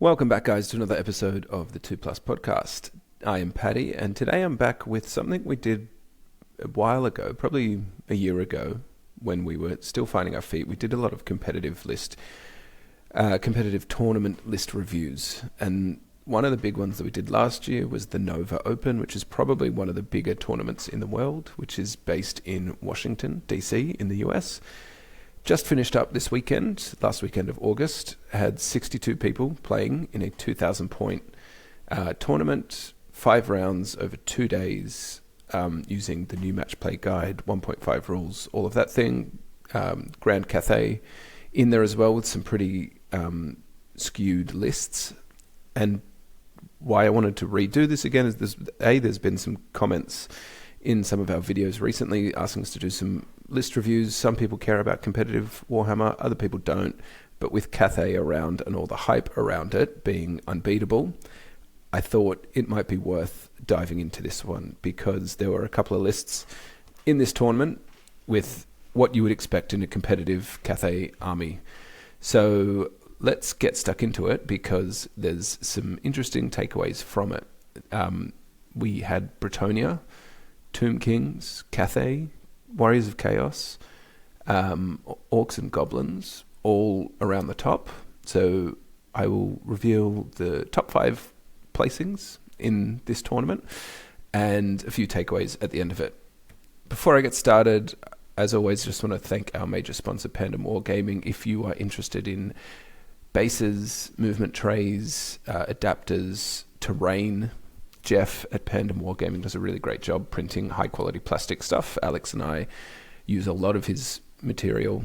Welcome back, guys, to another episode of the 2 Plus podcast. I am Paddy, and today I'm back with something we did a while ago, probably a year ago, when we were still finding our feet. We did a lot of competitive tournament list reviews, and one of the big ones that we did last year was the Nova Open, which is probably one of the bigger tournaments in the world, which is based in Washington, D.C. in the US. Just finished up this weekend, last weekend of August, had 62 people playing in a 2,000 point tournament, 5 rounds over 2 days, using the new match play guide, 1.5 rules, all of that thing. Grand Cathay in there as well with some pretty skewed lists. And why I wanted to redo this again is there's been some comments in some of our videos recently asking us to do some list reviews. Some people care about competitive Warhammer, other people don't. But with Cathay around and all the hype around it being unbeatable, I thought it might be worth diving into this one because there were a couple of lists in this tournament with what you would expect in a competitive Cathay army. So let's get stuck into it because there's some interesting takeaways from it. We had Bretonnia, Tomb Kings, Cathay, Warriors of Chaos, Orcs and Goblins, all around the top. So I will reveal the top 5 placings in this tournament and a few takeaways at the end of it. Before I get started, as always, just want to thank our major sponsor, Pandemwargaming. If you are interested in bases, movement trays, adapters, terrain, Jeff at Pandemwargaming does a really great job printing high-quality plastic stuff. Alex and I use a lot of his material,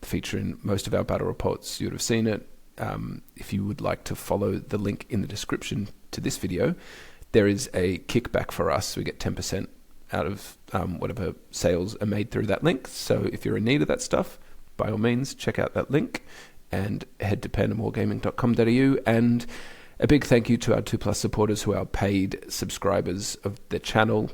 feature in most of our battle reports. You would have seen it. If you would like to follow the link in the description to this video, there is a kickback for us. We get 10% out of whatever sales are made through that link. So if you're in need of that stuff, by all means, check out that link and head to pandemwargaming.com.au. And a big thank you to our 2 Plus supporters who are paid subscribers of the channel.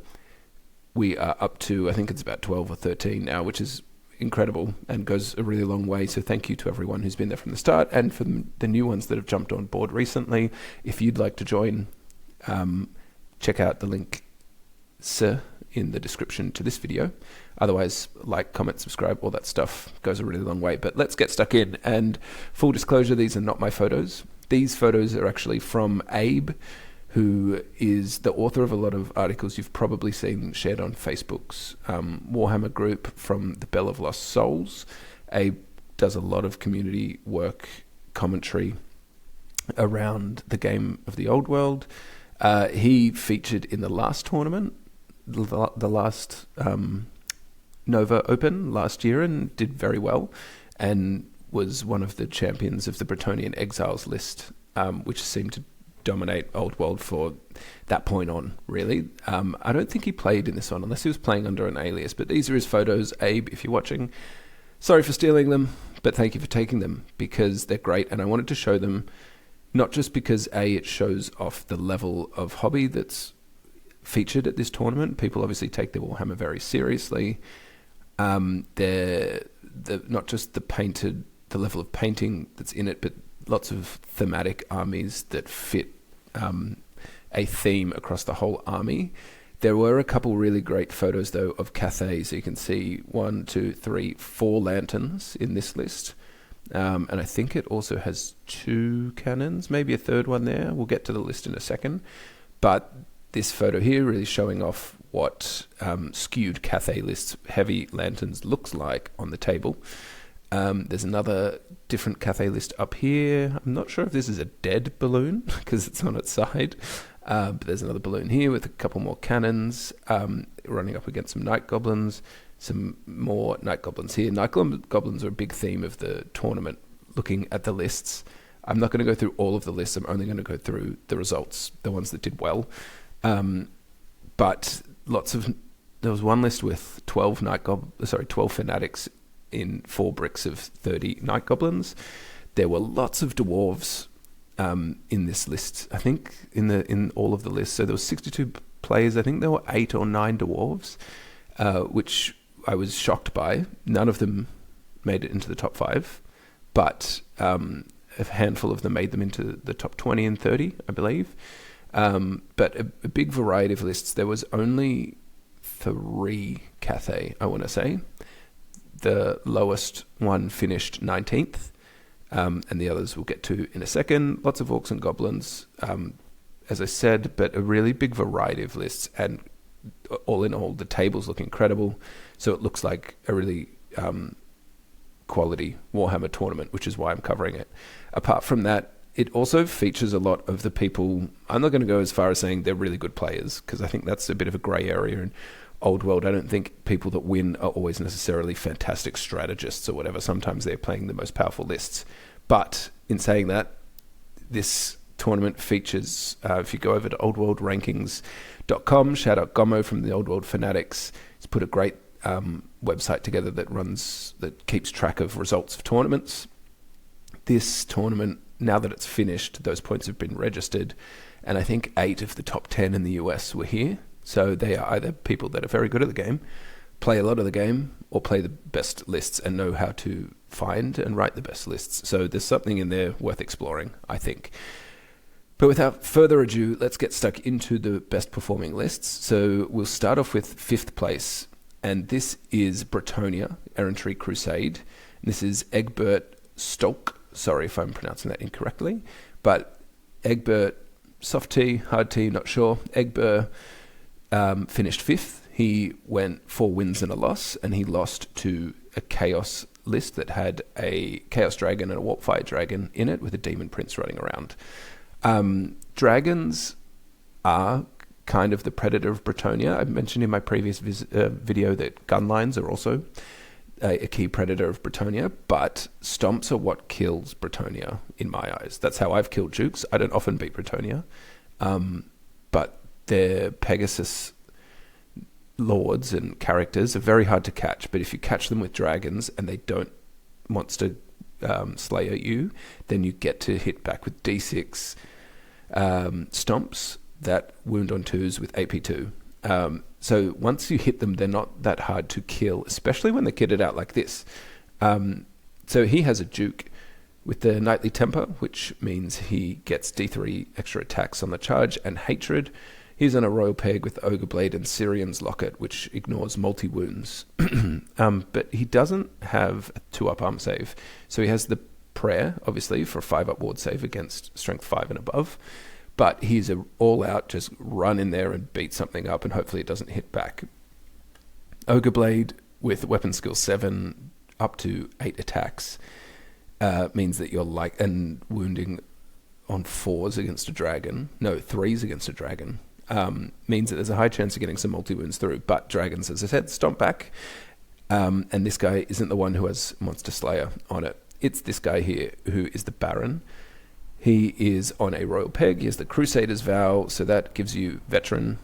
We are up to, I think it's about 12 or 13 now, which is incredible and goes a really long way. So thank you to everyone who's been there from the start and for the new ones that have jumped on board recently. If you'd like to join, check out the link in the description to this video. Otherwise, like, comment, subscribe, all that stuff goes a really long way. But let's get stuck in. And full disclosure, these are not my photos. These photos are actually from Abe, who is the author of a lot of articles you've probably seen shared on Facebook's Warhammer group from the Bell of Lost Souls. Abe does a lot of community work, commentary around the game of the old world. He featured in the last tournament, the last Nova Open last year, and did very well, and was one of the champions of the Bretonnian Exiles list, which seemed to dominate Old World for that point on, really. I don't think he played in this one, unless he was playing under an alias, but these are his photos. Abe, if you're watching, sorry for stealing them, but thank you for taking them, because they're great, and I wanted to show them, not just because, A, it shows off the level of hobby that's featured at this tournament. People obviously take their Warhammer very seriously. They're not just the level of painting that's in it, but lots of thematic armies that fit a theme across the whole army. There were a couple really great photos, though, of Cathay. So you can see 1, 2, 3, 4 lanterns in this list. And I think it also has 2 cannons, maybe a third one there. We'll get to the list in a second. But this photo here really showing off what skewed Cathay lists, heavy lanterns, looks like on the table. There's another different Cathay list up here. I'm not sure if this is a dead balloon because it's on its side. But there's another balloon here with a couple more cannons, running up against some night goblins, some more night goblins here. Night goblins are a big theme of the tournament, looking at the lists. I'm not going to go through all of the lists. I'm only going to go through the results, the ones that did well. But there was one list with 12 fanatics in 4 bricks of 30 night goblins. There were lots of dwarves in this list. I think in all of the lists. So there was 62 players. I think there were 8 or 9 dwarves, which I was shocked by. None of them made it into the top 5, but a handful of them made them into the top 20 and 30, I believe. But a big variety of lists. There was only 3 Cathay, I want to say. The lowest one finished 19th, and the others we'll get to in a second. Lots of orcs and goblins, as I said, but a really big variety of lists, and all in all, the tables look incredible. So it looks like a really quality Warhammer tournament, which is why I'm covering it. Apart from that, it also features a lot of the people. I'm not going to go as far as saying they're really good players, because I think that's a bit of a grey area in Old World. I don't think people that win are always necessarily fantastic strategists or whatever. Sometimes they're playing the most powerful lists. But in saying that, this tournament features, if you go over to oldworldrankings.com, shout out Gomo from the Old World Fanatics. He's put a great website together that keeps track of results of tournaments. This tournament, now that it's finished, those points have been registered, and I think 8 of the top 10 in the US were here. So they are either people that are very good at the game, play a lot of the game, or play the best lists and know how to find and write the best lists. So there's something in there worth exploring, I think. But without further ado, let's get stuck into the best performing lists. So we'll start off with 5th place, and this is Bretonnia, Errantry Crusade. This is Egbert Stolk. Sorry if I'm pronouncing that incorrectly, but Egbert, soft T, hard T, not sure. Egbert finished 5th. He went 4 wins and a loss, and he lost to a Chaos list that had a Chaos Dragon and a Warpfire Dragon in it with a Demon Prince running around. Dragons are kind of the predator of Bretonnia. I mentioned in my previous video that gunlines are also a key predator of Bretonnia, but stomps are what kills Bretonnia in my eyes. That's how I've killed Dukes. I don't often beat Bretonnia, but their Pegasus lords and characters are very hard to catch. But if you catch them with dragons and they don't monster slayer you, then you get to hit back with D6 stomps that wound on 2s with AP2. So once you hit them, they're not that hard to kill, especially when they're kitted out like this. So he has a Duke with the Knightly Temper, which means he gets D3 extra attacks on the charge and Hatred. He's on a Royal Peg with Ogre Blade and Syrian's Locket, which ignores multi-wounds. But he doesn't have a 2-up arm save. So he has the Prayer, obviously, for a 5-up ward save against Strength 5 and above. But he's an all-out, just run in there and beat something up, and hopefully it doesn't hit back. Ogre Blade with Weapon Skill 7, up to 8 attacks, means that you're and wounding on 4s against a dragon. No, 3s against a dragon. Means that there's a high chance of getting some multi-wounds through. But dragons, as I said, stomp back. And this guy isn't the one who has Monster Slayer on it. It's this guy here who is the Baron. He is on a Royal Peg. He has the Crusader's Vow, so that gives you Veteran,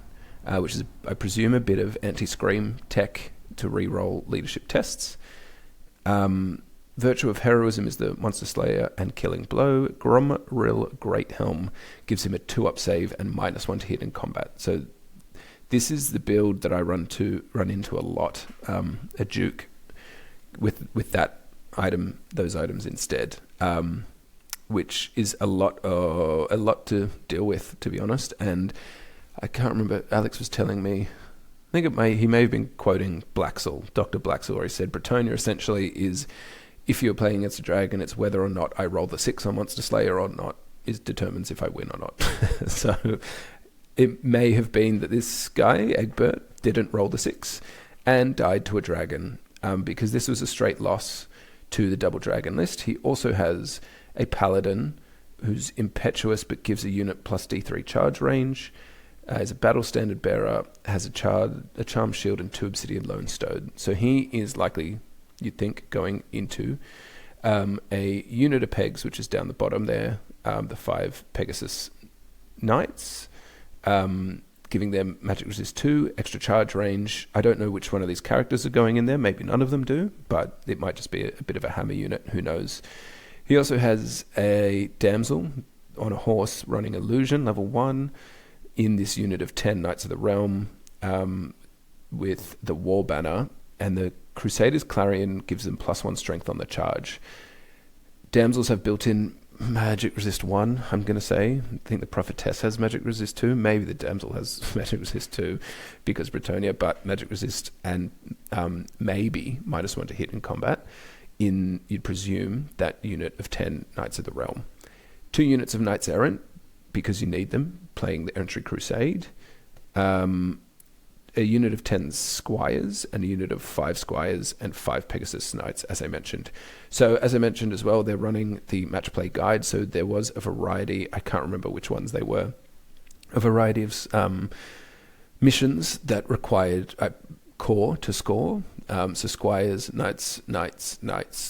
which is, I presume, a bit of anti-scream tech to re-roll leadership tests. Virtue of Heroism is the Monster Slayer and Killing Blow. Gromrill Great Helm gives him a 2-up save and -1 to hit in combat. So this is the build that I run into a lot. A Duke with that item, those items instead, which is a lot to deal with, to be honest. And I can't remember. Alex was telling me. I think he may have been quoting Blaxall, Dr. Blaxall, where he said Bretonnia essentially is, if you're playing against a dragon, it's whether or not I roll the 6 on Monster Slayer or not determines if I win or not. So it may have been that this guy, Egbert, didn't roll the 6 and died to a dragon, because this was a straight loss to the double dragon list. He also has a paladin who's impetuous but gives a unit plus D3 charge range. Is a battle standard bearer, has a charm shield and 2 obsidian lone-stone. So he is likely, you'd think, going into a unit of pegs, which is down the bottom there, the 5 Pegasus Knights, giving them magic resist 2, extra charge range. I don't know which one of these characters are going in there. Maybe none of them do, but it might just be a bit of a hammer unit. Who knows? He also has a damsel on a horse running illusion, level 1, in this unit of 10 Knights of the Realm, with the War Banner, and the Crusader's Clarion gives them +1 strength on the charge. Damsels have built-in magic resist 1, I'm going to say. I think the prophetess has magic resist 2. Maybe the damsel has magic resist 2 because Britonia, but magic resist and maybe -1 to hit in combat in, you'd presume, that unit of 10 Knights of the Realm. 2 units of Knights Errant, because you need them, playing the Errantry Crusade. A unit of 10 Squires, and a unit of 5 Squires and 5 Pegasus Knights, as I mentioned. So, as I mentioned as well, they're running the match play guide, so there was a variety, I can't remember which ones they were, a variety of missions that required core to score. So Squires, Knights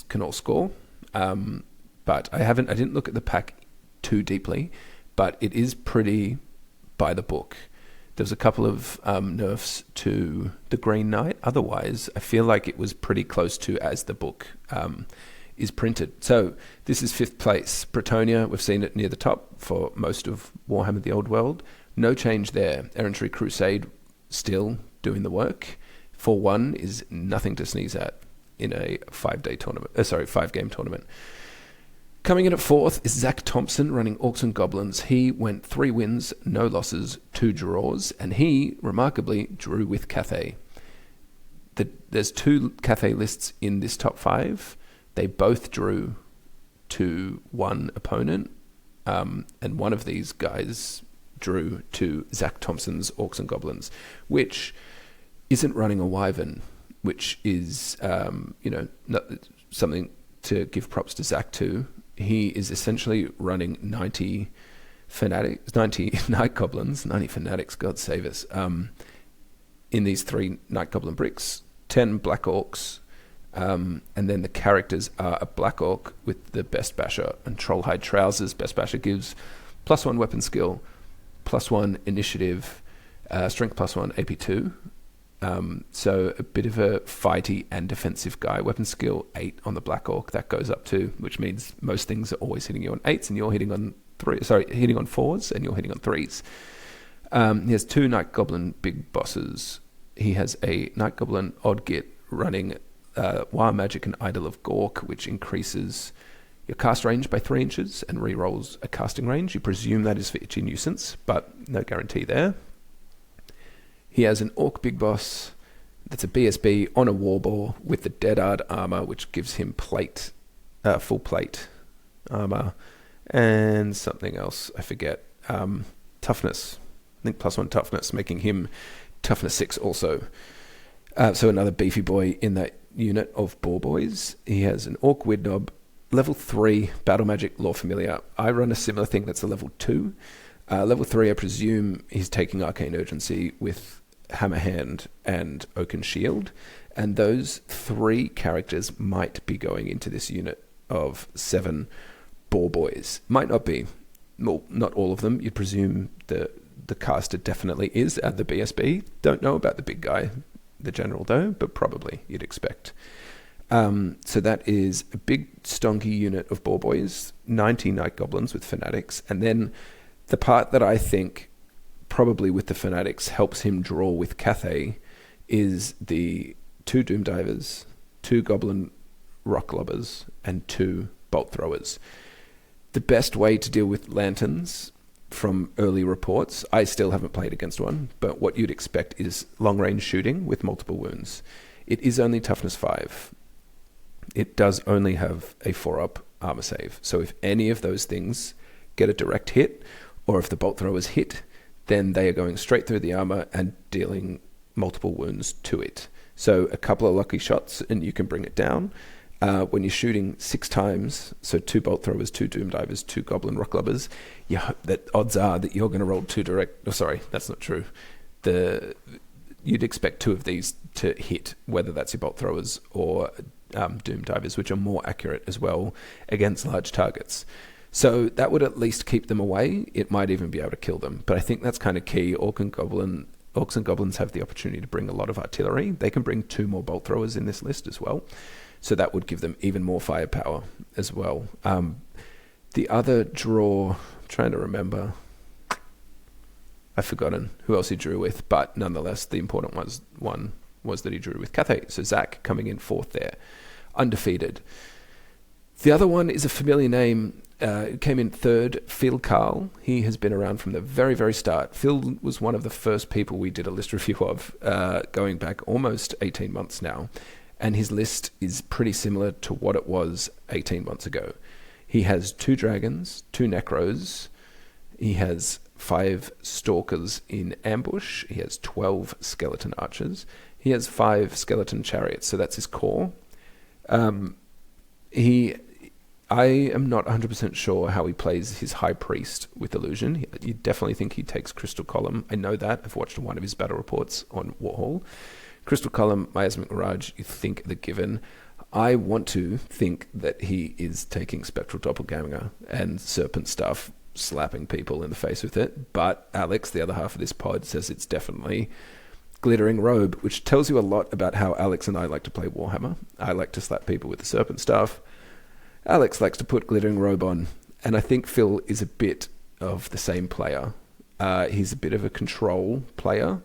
can all score. But I didn't look at the pack too deeply, but it is pretty by the book. There's a couple of nerfs to the Green Knight. Otherwise, I feel like it was pretty close to as the book is printed. So this is 5th place. Britonia, we've seen it near the top for most of Warhammer the Old World. No change there. Errantry Crusade still doing the work. 4-1 is nothing to sneeze at in a 5-game tournament. Coming in at 4th is Zach Thompson running Orcs and Goblins. He went 3 wins, no losses, 2 draws, and he, remarkably, drew with Cathay. There's 2 Cathay lists in this top 5. They both drew to one opponent, and one of these guys drew to Zach Thompson's Orcs and Goblins, which isn't running a Wyvern, which is not something to give props to Zach to. He is essentially running 90 Night Goblins, 90 Fanatics, God save us, in these 3 Night Goblin bricks, 10 Black Orcs, and then the characters are a Black Orc with the Best Basher and Trollhide Trousers. Best Basher gives +1 weapon skill, +1 initiative, strength +1, AP2. So a bit of a fighty and defensive guy. Weapon skill 8 on the Black Orc, that goes up to, which means most things are always hitting you on 8s and you're hitting on 4s and you're hitting on 3s. He has 2 Night Goblin big bosses. He has a Night Goblin Odd Git running Wild Magic and Idol of Gork, which increases your cast range by 3 inches and rerolls a casting range. You presume that is for Itchy Nuisance, but no guarantee there. He has an Orc Big Boss that's a BSB on a Warboar with the Deadard armor, which gives him full plate armor, and something else, I forget. Toughness. I think +1 toughness, making him toughness 6 also. So another beefy boy in that unit of Boar Boys. He has an Orc Widnob, level 3 Battle Magic Lore Familiar. I run a similar thing that's a level 2. Level 3, I presume he's taking Arcane Urgency with Hammerhand and Oaken Shield, and those 3 characters might be going into this unit of 7 Boar Boys. Might not be. Well, not all of them. You'd presume the caster definitely is at the BSB. Don't know about the big guy, the general though, but probably you'd expect. So that is a big stonky unit of Boar Boys, 90 Night Goblins with Fanatics, and then the part that I think probably with the Fanatics helps him draw with Cathay is the 2 Doom Divers, 2 Goblin Rock Lobbers, and 2 Bolt Throwers. The best way to deal with Lanterns, from early reports, I still haven't played against one, but what you'd expect is long-range shooting with multiple wounds. It is only toughness 5. It does only have a 4-up armor save. So if any of those things get a direct hit, or if the bolt throwers hit, then they are going straight through the armor and dealing multiple wounds to it. So a couple of lucky shots and you can bring it down. When you're shooting 6 times, so 2 bolt throwers, 2 doom divers, 2 goblin rock lubbers, that odds are that you're going to roll 2 direct. Oh, sorry, that's not true. You'd expect 2 of these to hit, whether that's your bolt throwers or doom divers, which are more accurate as well against large targets. So that would at least keep them away. It might even be able to kill them. But I think that's kind of key. Orcs and goblins have the opportunity to bring a lot of artillery. They can bring 2 more bolt throwers in this list as well. So that would give them even more firepower as well. The other draw, I'm trying to remember. I've forgotten who else he drew with, but nonetheless, the important one was that he drew with Cathay. So Zach coming in 4th there, undefeated. The other one is a familiar name came in third, Phil Carl. He has been around from the very, very start. Phil was one of the first people we did a list review of, going back almost 18 months now. And his list is pretty similar to what it was 18 months ago. He has 2 dragons, 2 necros. He has 5 stalkers in ambush. He has 12 skeleton archers. He has 5 skeleton chariots, so that's his core. I am not 100% sure how he plays his high priest with illusion. You definitely think he takes crystal column. I know that. I've watched one of his battle reports on Warhol. Crystal column, miasmic mirage, you think the given. I want to think that he is taking spectral doppelganger and serpent stuff, slapping people in the face with it. But Alex, the other half of this pod, says it's definitely glittering robe, which tells you a lot about how Alex and I like to play Warhammer. I like to slap people with the serpent stuff. Alex likes to put glittering robe on. And I think Phil is a bit of the same player. He's a bit of a control player.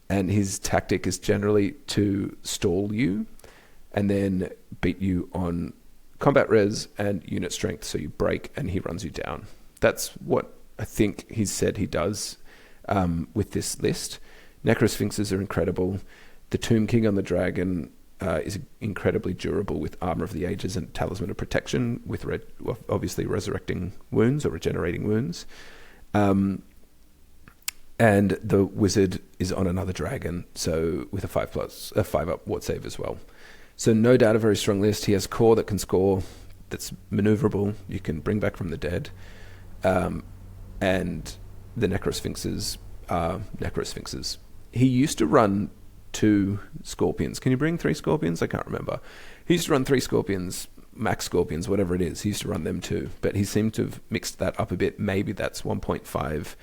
And his tactic is generally to stall you and then beat you on combat res and unit strength, so you break and he runs you down. That's what I think he's said he does with this list. Necrosphinxes are incredible. The Tomb King on the Dragon is incredibly durable with Armor of the Ages and Talisman of Protection, with obviously resurrecting wounds or regenerating wounds. And the Wizard is on another dragon, so with a 5+ ward save as well. So no doubt a very strong list. He has core that can score, that's maneuverable, you can bring back from the dead. And the Necrosphinxes are Necrosphinxes. He used to run 2 Scorpions. Can you bring 3 Scorpions? I can't remember. He used to run 3 Scorpions, Max Scorpions, whatever it is. He used to run them too. But he seemed to have mixed that up a bit. Maybe that's 1.5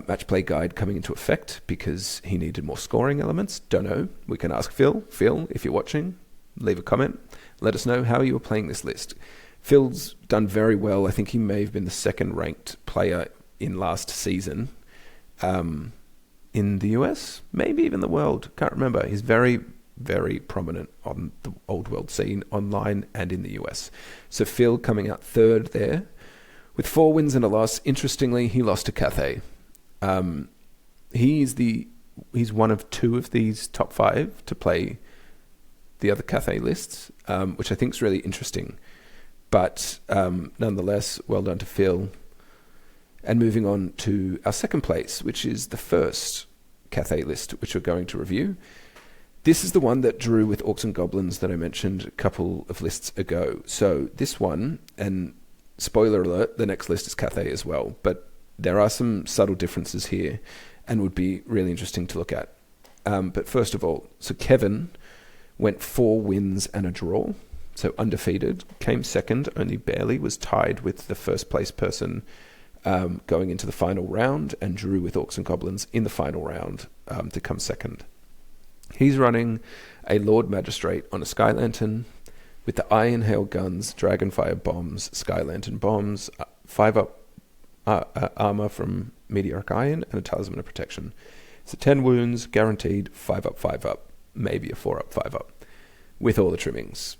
match play guide coming into effect because he needed more scoring elements. Don't know. We can ask Phil. Phil, if you're watching, leave a comment. Let us know how you were playing this list. Phil's done very well. I think he may have been the 2nd ranked player in last season in the US, maybe even the world. Can't remember. He's very, very prominent on the old world scene online and in the US. So Phil coming out 3rd there with 4 wins and a loss. Interestingly, he lost to Cathay. He's one of 2 of these top 5 to play the other Cathay lists, which I think is really interesting. But nonetheless, well done to Phil. And moving on to our 2nd place, which is the first Cathay list, which we're going to review. This is the one that drew with Orcs and Goblins that I mentioned a couple of lists ago. So this one, and spoiler alert, the next list is Cathay as well. But there are some subtle differences here and would be really interesting to look at. But first of all, so Kevin went 4 wins and a draw. So undefeated, came 2nd, only barely, was tied with the first place person going into the final round, and drew with Orcs and Goblins in the final round to come 2nd. He's running a Lord Magistrate on a Sky Lantern with the Iron Hail guns, Dragonfire bombs, Sky Lantern bombs, 5+ armor from Meteoric Iron, and a Talisman of Protection. So 10 wounds, guaranteed, 5+, 5+, maybe a 4+, 5+, with all the trimmings.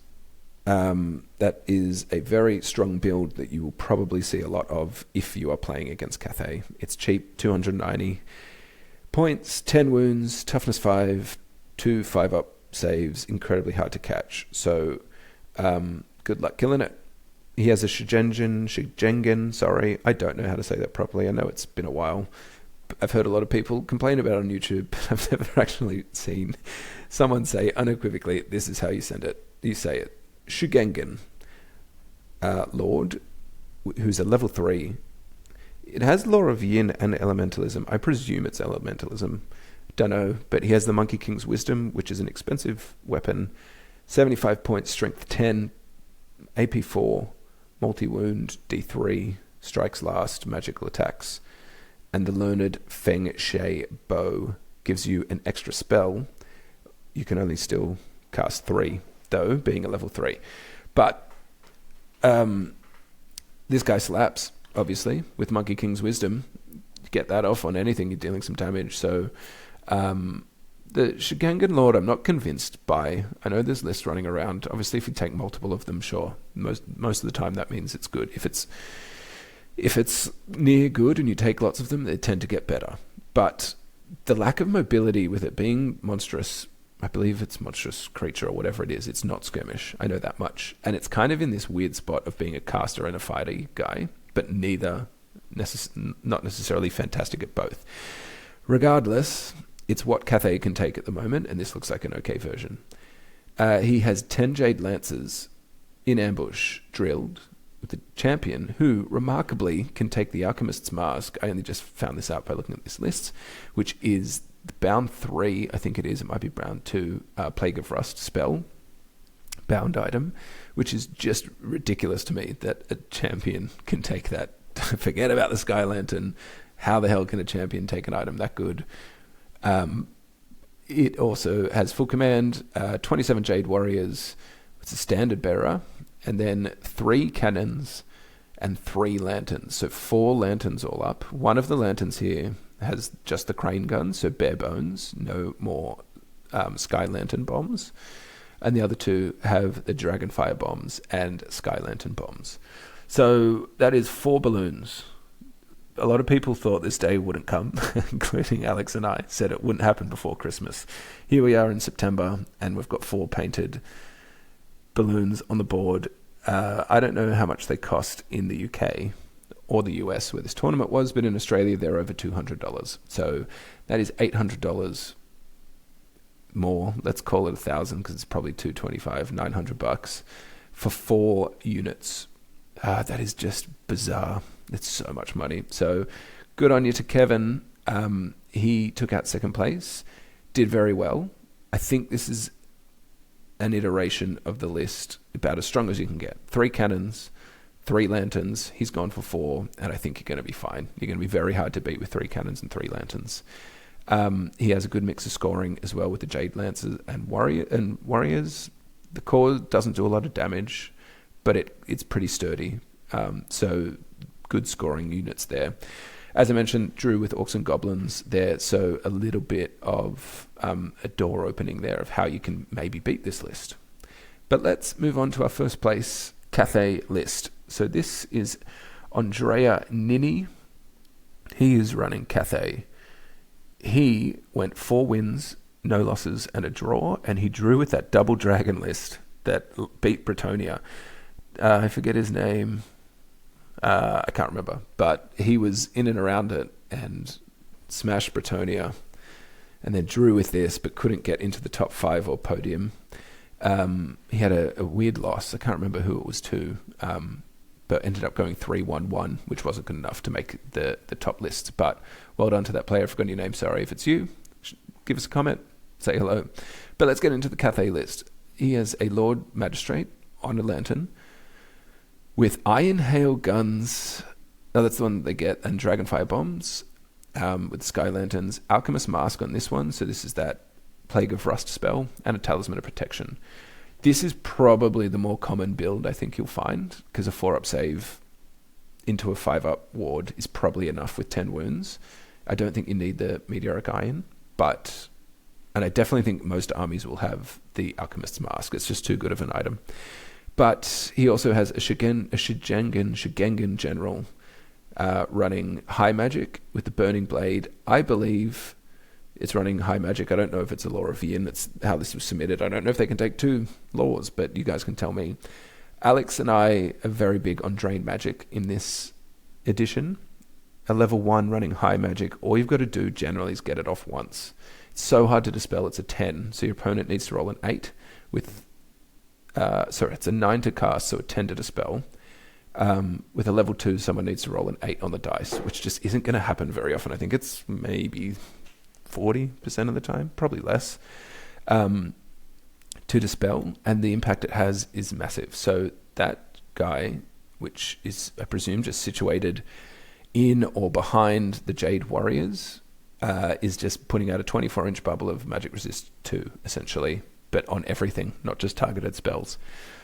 That is a very strong build that you will probably see a lot of if you are playing against Cathay. It's cheap, 290 points, 10 wounds, toughness 5, 2 5+ saves, incredibly hard to catch. So good luck killing it. He has a Shigengen, sorry. I don't know how to say that properly. I know it's been a while. I've heard a lot of people complain about it on YouTube, but I've never actually seen someone say unequivocally, this is how you say it. Shigengen Lord, who's a level 3. It has Law of Yin and Elementalism. I presume it's Elementalism. Don't know, but he has the Monkey King's Wisdom, which is an expensive weapon. 75 points, Strength 10, AP 4, multi-wound, D3, strikes last, magical attacks. And the Learned Feng Shui Bow gives you an extra spell. You can only still cast 3, though, being a level 3. But this guy slaps, obviously, with Monkey King's Wisdom. You get that off on anything, you're dealing some damage. So The Shigangan Lord, I'm not convinced by. I know there's lists running around. Obviously, if you take multiple of them, sure. Most of the time, that means it's good. If it's near good and you take lots of them, they tend to get better. But the lack of mobility with it being monstrous, I believe it's monstrous creature or whatever it is, it's not skirmish. I know that much. And it's kind of in this weird spot of being a caster and a fighter guy, but not necessarily fantastic at both. Regardless, it's what Cathay can take at the moment, and this looks like an okay version. He has 10 Jade Lancers in ambush drilled with the champion, who remarkably can take the Alchemist's Mask. I only just found this out by looking at this list, which is the bound 3, I think it is, it might be bound 2, Plague of Rust spell, bound item, which is just ridiculous to me that a champion can take that. Forget about the Sky Lantern. How the hell can a champion take an item that good? It also has full command, 27 Jade Warriors, it's a standard bearer, and then 3 cannons and 3 lanterns. So 4 lanterns all up. One of the lanterns here has just the crane gun, so bare bones, no more Sky Lantern bombs. And the other 2 have the Dragonfire bombs and Sky Lantern bombs. So that is 4 balloons. A lot of people thought this day wouldn't come, including Alex and I, said it wouldn't happen before Christmas. Here we are in September, and we've got 4 painted balloons on the board. I don't know how much they cost in the UK or the US where this tournament was, but in Australia they're over $200. So that is $800 more. Let's call it $1,000 because it's probably $225, $900 for 4 units. That is just bizarre. It's so much money. So good on you to Kevin. He took out second place, did very well. I think this is an iteration of the list about as strong as you can get. 3 cannons, 3 lanterns. He's gone for 4, and I think you're going to be fine. You're going to be very hard to beat with 3 cannons and 3 lanterns. He has a good mix of scoring as well with the Jade Lancers and Warriors. The core doesn't do a lot of damage, but it's pretty sturdy. So good scoring units there. As I mentioned, drew with Orcs and Goblins there, so a little bit of a door opening there of how you can maybe beat this list. But let's move on to our first place Cathay list. So this is Andrea Nini. He is running Cathay. He went 4 wins, no losses, and a draw, and he drew with that double dragon list that beat Bretonia. I forget his name. I can't remember, but he was in and around it and smashed Bretonia, and then drew with this, but couldn't get into the top 5 or podium. He had a weird loss. I can't remember who it was to, but ended up going 3-1-1, which wasn't good enough to make the top list. But well done to that player. I've forgotten your name. Sorry. If it's you, give us a comment, say hello. But let's get into the Cathay list. He has a Lord Magistrate on a lantern with Iron Hail guns. No, that's the one they get, and Dragonfire bombs with Sky Lanterns. Alchemist Mask on this one, so this is that Plague of Rust spell, and a Talisman of Protection. This is probably the more common build I think you'll find, because a 4-up save into a 5-up ward is probably enough with 10 wounds. I don't think you need the Meteoric Iron, and I definitely think most armies will have the Alchemist's Mask. It's just too good of an item. But he also has a Shigangan general running High Magic with the Burning Blade. I believe it's running High Magic. I don't know if it's a Law of Yin. That's how this was submitted. I don't know if they can take 2 laws, but you guys can tell me. Alex and I are very big on Drain Magic in this edition. A level 1 running High Magic, all you've got to do generally is get it off once. It's so hard to dispel. It's a 10, so your opponent needs to roll an 8 with... it's a 9 to cast, so a 10 to dispel. With a level 2, someone needs to roll an 8 on the dice, which just isn't going to happen very often. I think it's maybe 40% of the time, probably less, to dispel, and the impact it has is massive. So that guy, which is, I presume, just situated in or behind the Jade Warriors, is just putting out a 24-inch bubble of magic resist 2, essentially, but on everything, not just targeted spells.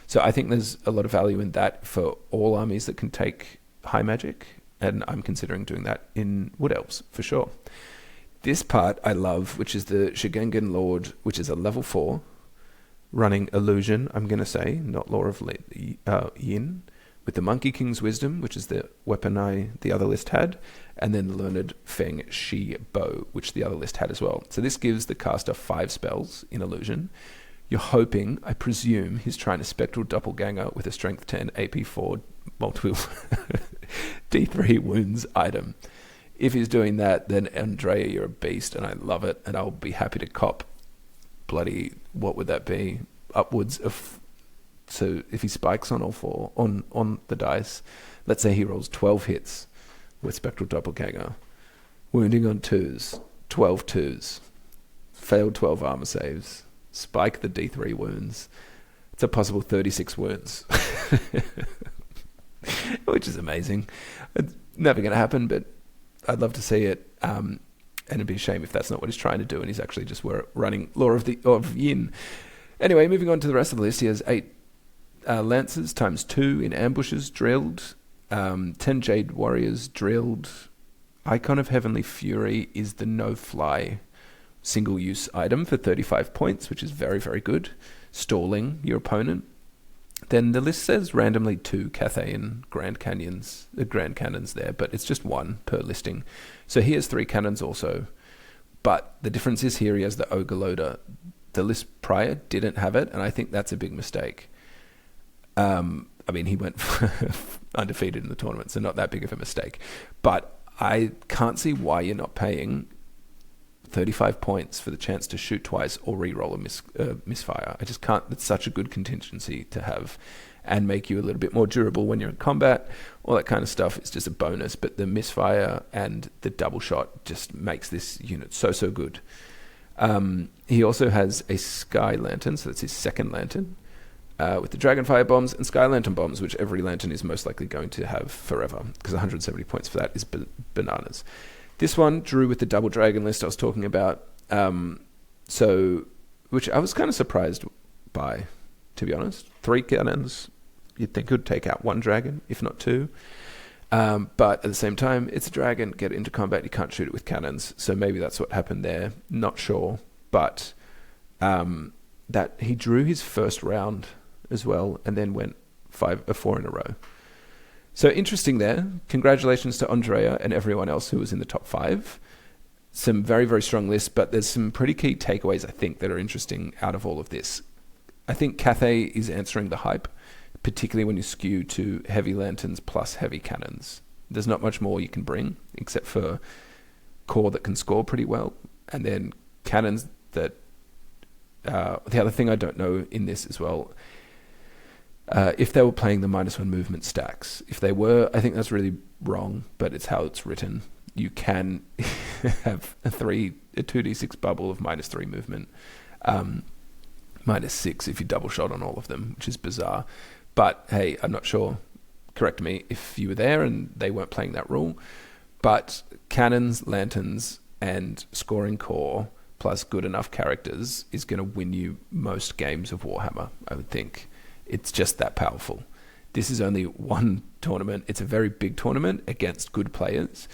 So I think there's a lot of value in that for all armies that can take High Magic, and I'm considering doing that in Wood Elves for sure. This part I love, which is the Shigengen Lord, which is a level 4, running Illusion, I'm going to say, not Law of Yin, with the Monkey King's Wisdom, which is the weapon the other list had, and then Learned Feng Shi Bow, which the other list had as well. So this gives the caster 5 spells in Illusion. You're hoping, I presume, he's trying to Spectral Doppelganger with a Strength 10, AP 4, multiple D3 wounds item. If he's doing that, then Andrea, you're a beast, and I love it, and I'll be happy to cop bloody, what would that be? Upwards of... So if he spikes on all 4, on the dice, let's say he rolls 12 hits with Spectral Doppelganger, wounding on 2s, 12 2s, failed 12 armor saves, spike the D3 wounds, it's a possible 36 wounds. Which is amazing. It's never going to happen, but I'd love to see it. And it'd be a shame if that's not what he's trying to do and he's actually just running Law of Yin. Anyway, moving on to the rest of the list, he has 8 Lancers times 2 in ambushes drilled, 10 Jade Warriors drilled. Icon of Heavenly Fury is the no-fly single-use item for 35 points, which is very, very good. Stalling your opponent. Then the list says randomly 2 Cathay and Grand Cannons there, but it's just 1 per listing. So he has 3 cannons also. But the difference is here he has the Ogre Loader. The list prior didn't have it, and I think that's a big mistake. I mean, he went undefeated in the tournament, so not that big of a mistake. But I can't see why you're not paying 35 points for the chance to shoot twice or re-roll a misfire. I just can't. It's such a good contingency to have and make you a little bit more durable when you're in combat. All that kind of stuff. It's just a bonus. But the misfire and the double shot just makes this unit so, so good. He also has a Sky Lantern, so that's his second lantern, with the Dragonfire bombs and Sky Lantern bombs, which every lantern is most likely going to have forever, because 170 points for that is bananas. This one drew with the double dragon list I was talking about, which I was kind of surprised by, to be honest. 3 cannons, you'd think could take out 1 dragon, if not 2. But at the same time, it's a dragon, get into combat, you can't shoot it with cannons, so maybe that's what happened there, not sure. But that he drew his first round as well, and then went 4 in a row. So interesting there. Congratulations to Andrea and everyone else who was in the top 5. Some very, very strong lists, but there's some pretty key takeaways, I think, that are interesting out of all of this. I think Cathay is answering the hype, particularly when you skew to heavy lanterns plus heavy cannons. There's not much more you can bring, except for core that can score pretty well, and then cannons that... the other thing I don't know in this as well... if they were playing the -1 movement stacks. If they were, I think that's really wrong, but it's how it's written. You can have a 2d6 bubble of -3 movement, -6 if you double shot on all of them, which is bizarre. But hey, I'm not sure. Correct me if you were there and they weren't playing that rule. But cannons, lanterns, and scoring core plus good enough characters is going to win you most games of Warhammer, I would think. It's just that powerful. This is only one tournament. It's a very big tournament against good players,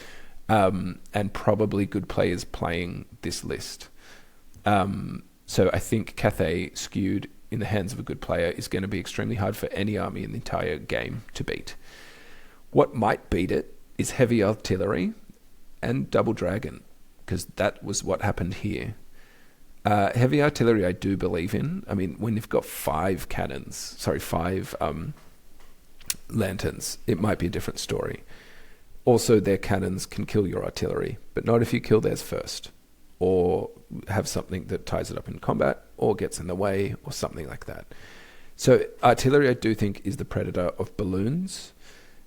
and probably good players playing this list. So I think Cathay skewed in the hands of a good player is going to be extremely hard for any army in the entire game to beat. What might beat it is heavy artillery and double dragon, because that was what happened here. Heavy artillery I do believe in. I mean, when you've got 5 lanterns, it might be a different story. Also, their cannons can kill your artillery, but not if you kill theirs first, or have something that ties it up in combat, or gets in the way, or something like that. So artillery I do think is the predator of balloons.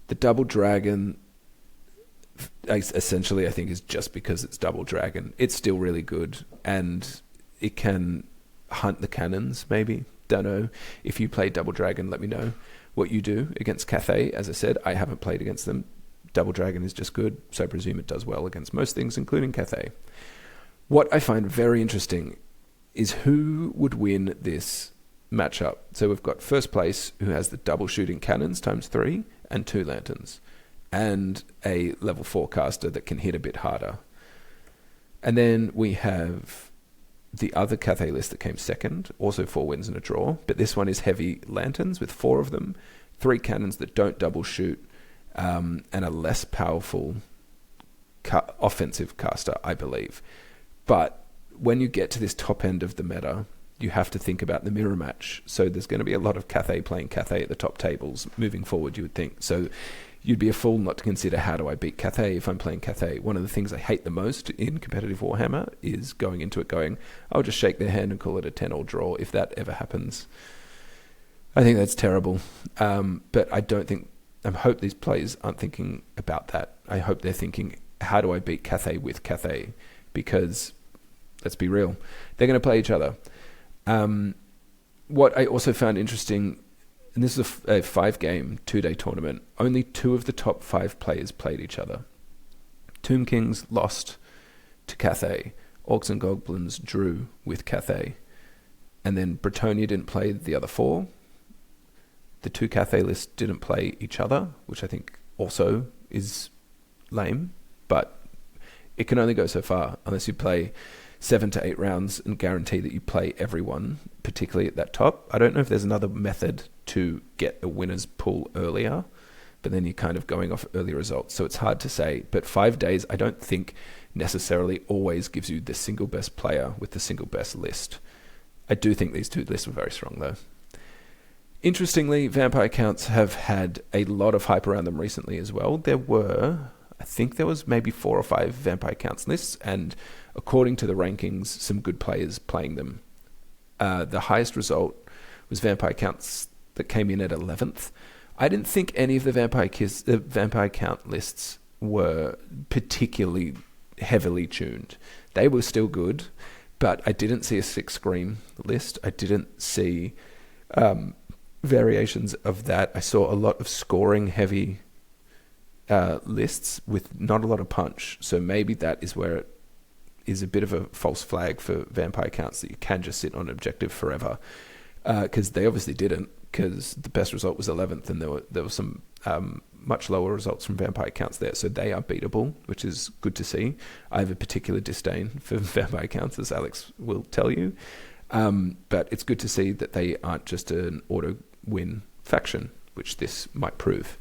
The double dragon... essentially I think is just because it's double dragon. It's still really good, and it can hunt the cannons, maybe. Don't know. If you play double dragon, let me know what you do against Cathay. As I said, I haven't played against them. Double dragon is just good, so I presume it does well against most things, including Cathay. What I find very interesting is who would win this matchup. So we've got first place, who has the double shooting cannons times 3 and 2 lanterns, and a level 4 caster that can hit a bit harder. And then we have the other Cathay list that came second, also 4 wins and a draw, but this one is heavy lanterns with 4 of them, 3 cannons that don't double shoot, and a less powerful offensive caster, I believe. But when you get to this top end of the meta, you have to think about the mirror match. So there's going to be a lot of Cathay playing Cathay at the top tables moving forward, you would think. So you'd be a fool not to consider, how do I beat Cathay if I'm playing Cathay? One of the things I hate the most in competitive Warhammer is going into it going, I'll just shake their hand and call it a 10-all draw if that ever happens. I think that's terrible. But I hope these players aren't thinking about that. I hope they're thinking, how do I beat Cathay with Cathay? Because, let's be real, they're going to play each other. What I also found interesting, and this is a 5-game, 2-day tournament, only 2 of the top 5 players played each other. Tomb Kings lost to Cathay. Orcs and Goblins drew with Cathay. And then Bretonnia didn't play the other 4. The 2 Cathay lists didn't play each other, which I think also is lame, but it can only go so far unless you play 7 to 8 rounds and guarantee that you play everyone, particularly at that top. I don't know if there's another method to get a winner's pool earlier, but then you're kind of going off early results, so it's hard to say. But 5 days, I don't think necessarily always gives you the single best player with the single best list. I do think these 2 lists were very strong, though. Interestingly, vampire counts have had a lot of hype around them recently as well. I think there was maybe 4 or 5 vampire counts lists, and according to the rankings, some good players playing them. The highest result was vampire counts that came in at 11th. I didn't think any of the vampire count lists were particularly heavily tuned. They were still good, but I didn't see a 6 scream list. I didn't see variations of that. I saw a lot of scoring heavy lists with not a lot of punch. So maybe that is where it is a bit of a false flag for vampire counts, that you can just sit on objective forever. Because they obviously didn't, because the best result was 11th, and there were some much lower results from vampire counts there. So they are beatable, which is good to see. I have a particular disdain for vampire counts, as Alex will tell you. But it's good to see that they aren't just an auto-win faction, which this might prove.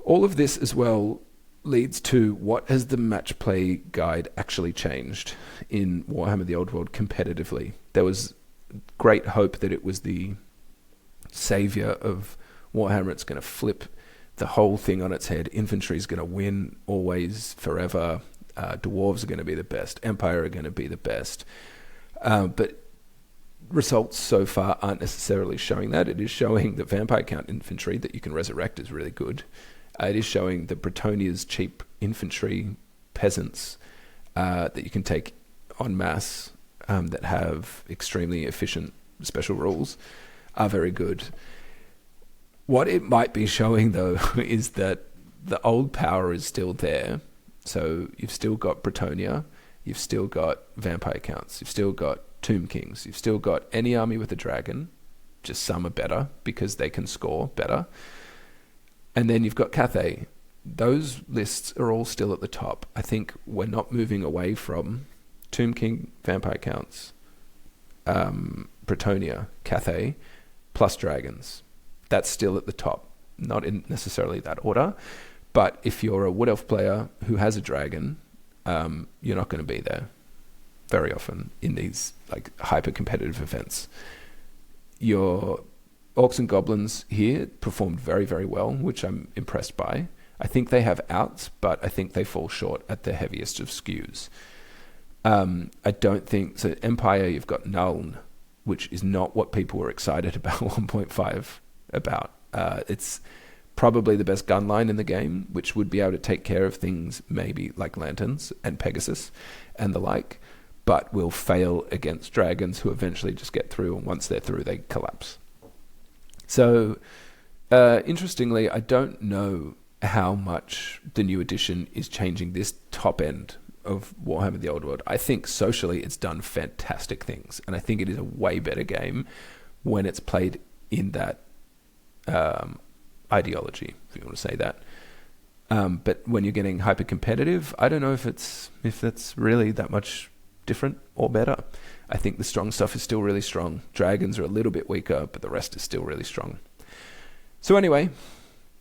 All of this as well leads to, what has the match play guide actually changed in Warhammer the Old World competitively? There was great hope that it was the savior of Warhammer. It's going to flip the whole thing on its head. Infantry is going to win always, forever. Dwarves are going to be the best. Empire are going to be the best. But results so far aren't necessarily showing that. It is showing that vampire count infantry that you can resurrect is really good. It is showing that Bretonnia's cheap infantry peasants that you can take en masse, that have extremely efficient special rules, are very good. What it might be showing, though, is that the old power is still there. So you've still got Bretonnia, you've still got vampire counts, you've still got Tomb Kings, you've still got any army with a dragon, just some are better because they can score better. And then you've got Cathay. Those lists are all still at the top. I think we're not moving away from Tomb King, vampire counts, Bretonnia, Cathay, plus dragons. That's still at the top. Not in necessarily that order, but if you're a Wood Elf player who has a dragon, you're not going to be there very often in these like hyper competitive events. Your Orcs and Goblins here performed very, very well, which I'm impressed by. I think they have outs, but I think they fall short at the heaviest of skews. I don't think... So Empire, you've got Nuln, which is not what people were excited about 1.5 about. It's probably the best gun line in the game, which would be able to take care of things maybe like Lanterns and Pegasus and the like, but will fail against dragons who eventually just get through, and once they're through, they collapse. So, interestingly, I don't know how much the new edition is changing this top end of Warhammer the Old World. I think socially it's done fantastic things, and I think it is a way better game when it's played in that ideology, if you want to say that. But when you're getting hyper competitive, I don't know if that's really that much different or better. I think the strong stuff is still really strong. Dragons are a little bit weaker, but the rest is still really strong. So anyway,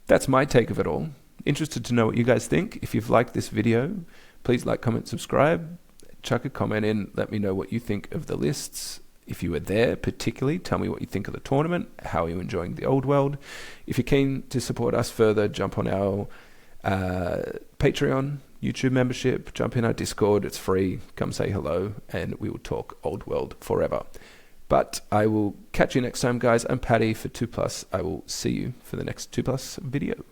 that's my take of it all. Interested to know what you guys think. If you've liked this video, please like, comment, subscribe. Chuck a comment in. Let me know what you think of the lists. If you were there particularly, tell me what you think of the tournament. How are you enjoying the old world? If you're keen to support us further, jump on our Patreon, YouTube membership, jump in our Discord. It's free. Come say hello, and we will talk old world forever. But I will catch you next time, guys. I'm Paddy for 2plus. I will see you for the next 2plus video.